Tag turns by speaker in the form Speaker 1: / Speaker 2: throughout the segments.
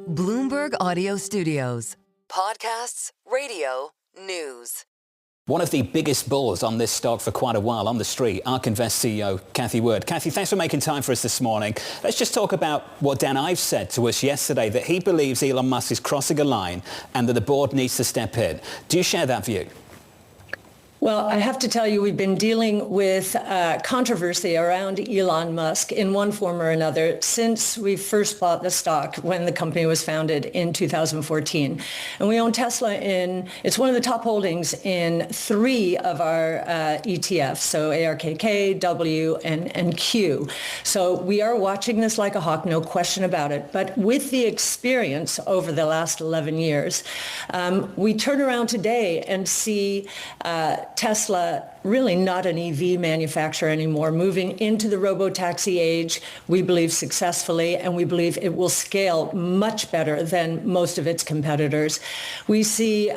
Speaker 1: Bloomberg Audio Studios. Podcasts, radio, news.
Speaker 2: One of the biggest bulls on this stock for quite a while on the street, ARK Invest CEO Cathie Wood. Cathie, thanks for making time for us this morning. Let's just talk about what Dan Ives said to us yesterday, that he believes Elon Musk is crossing a line and that the board needs to step in. Do you share that view?
Speaker 3: Well, I have to tell you, we've been dealing with controversy around Elon Musk in one form or another since we first bought the stock when the company was founded in 2014. And we own Tesla it's one of the top holdings in 3 of our ETFs, so ARKK, W, and Q. So we are watching this like a hawk, no question about it. But with the experience over the last 11 years, we turn around today and see Tesla really not an EV manufacturer anymore, moving into the robo-taxi age, we believe successfully, and we believe it will scale much better than most of its competitors. We see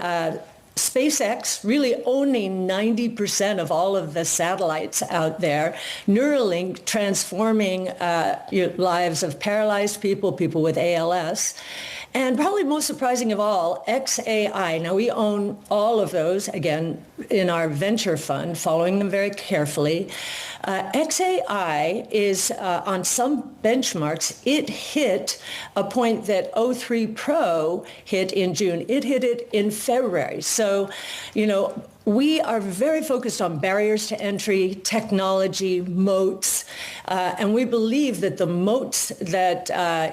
Speaker 3: SpaceX really owning 90% of all of the satellites out there, Neuralink transforming lives of paralyzed people, people with ALS, and probably most surprising of all, XAI. Now, we own all of those, again, in our venture fund, following them very carefully. XAI is, on some benchmarks, it hit a point that O3 Pro hit in June. It hit it in February. So, we are very focused on barriers to entry, technology, moats, and we believe that the moats that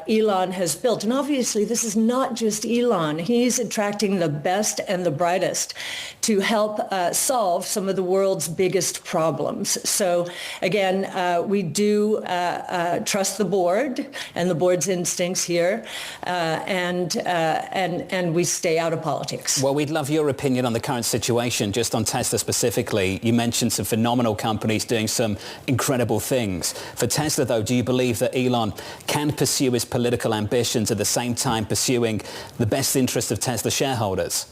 Speaker 3: Elon has built, and obviously this is not just Elon, he's attracting the best and the brightest to help solve some of the world's biggest problems. So again, we do trust the board and the board's instincts here, and we stay out of politics.
Speaker 2: Well, we'd love your opinion on the current situation. Just on Tesla specifically, you mentioned some phenomenal companies doing some incredible things. For Tesla, though, do you believe that Elon can pursue his political ambitions at the same time pursuing the best interest of Tesla shareholders?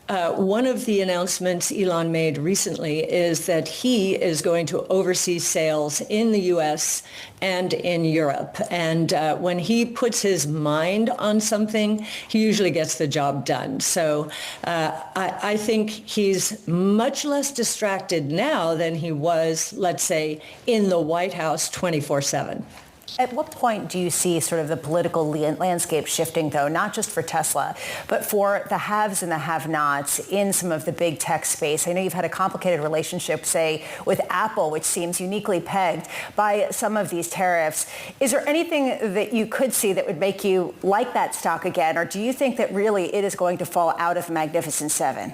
Speaker 3: One of the announcements Elon made recently is that he is going to oversee sales in the U.S. and in Europe. And when he puts his mind on something, he usually gets the job done. So I think he's much less distracted now than he was, let's say, in the White House 24/7.
Speaker 4: At what point do you see sort of the political landscape shifting, though, not just for Tesla, but for the haves and the have-nots in some of the big tech space? I know you've had a complicated relationship, say, with Apple, which seems uniquely pegged by some of these tariffs. Is there anything that you could see that would make you like that stock again, or do you think that really it is going to fall out of Magnificent Seven?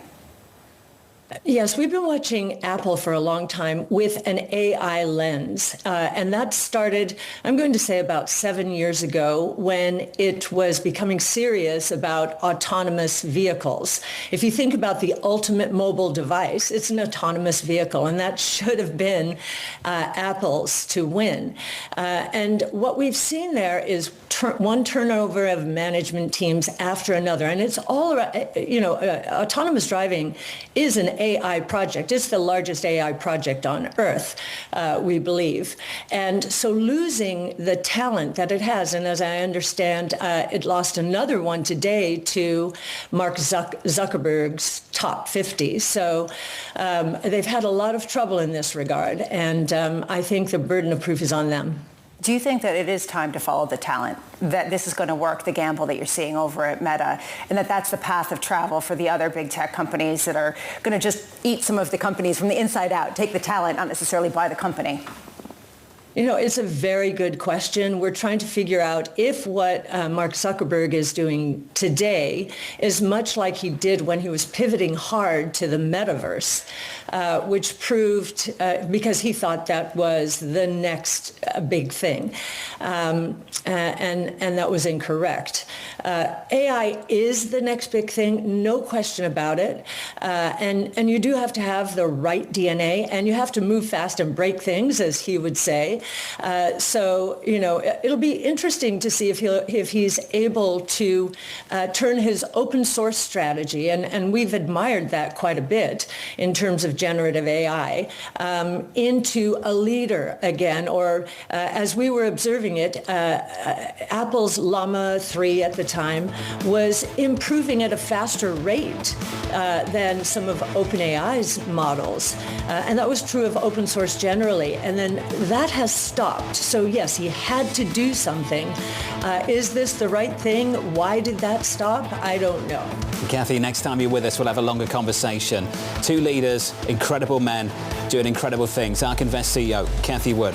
Speaker 3: Yes, we've been watching Apple for a long time with an AI lens. And that started, I'm going to say, about 7 years ago when it was becoming serious about autonomous vehicles. If you think about the ultimate mobile device, it's an autonomous vehicle, and that should have been Apple's to win. And what we've seen there is one turnover of management teams after another. And it's all, autonomous driving is an AI project. It's the largest AI project on earth, we believe. And so losing the talent that it has, and as I understand, it lost another one today to Mark Zuckerberg's top 50. So they've had a lot of trouble in this regard. And I think the burden of proof is on them.
Speaker 4: Do you think that it is time to follow the talent, that this is going to work, the gamble that you're seeing over at Meta, and that that's the path of travel for the other big tech companies that are going to just eat some of the companies from the inside out, take the talent, not necessarily buy the company?
Speaker 3: It's a very good question. We're trying to figure out if what Mark Zuckerberg is doing today is much like he did when he was pivoting hard to the metaverse, which proved, because he thought that was the next big thing, and that was incorrect. AI is the next big thing, no question about it, and you do have to have the right DNA, and you have to move fast and break things, as he would say. So, it'll be interesting to see if he's able to turn his open source strategy, and we've admired that quite a bit in terms of generative AI, into a leader again, or as we were observing it, Apple's Llama 3 at the time was improving at a faster rate than some of OpenAI's models. And that was true of open source generally. And then that has stopped. So yes, he had to do something. Is this the right thing? Why did that stop? I don't know.
Speaker 2: Cathie, next time you're with us, we'll have a longer conversation. Two leaders, incredible men, doing incredible things. ARK Invest CEO, Cathie Wood.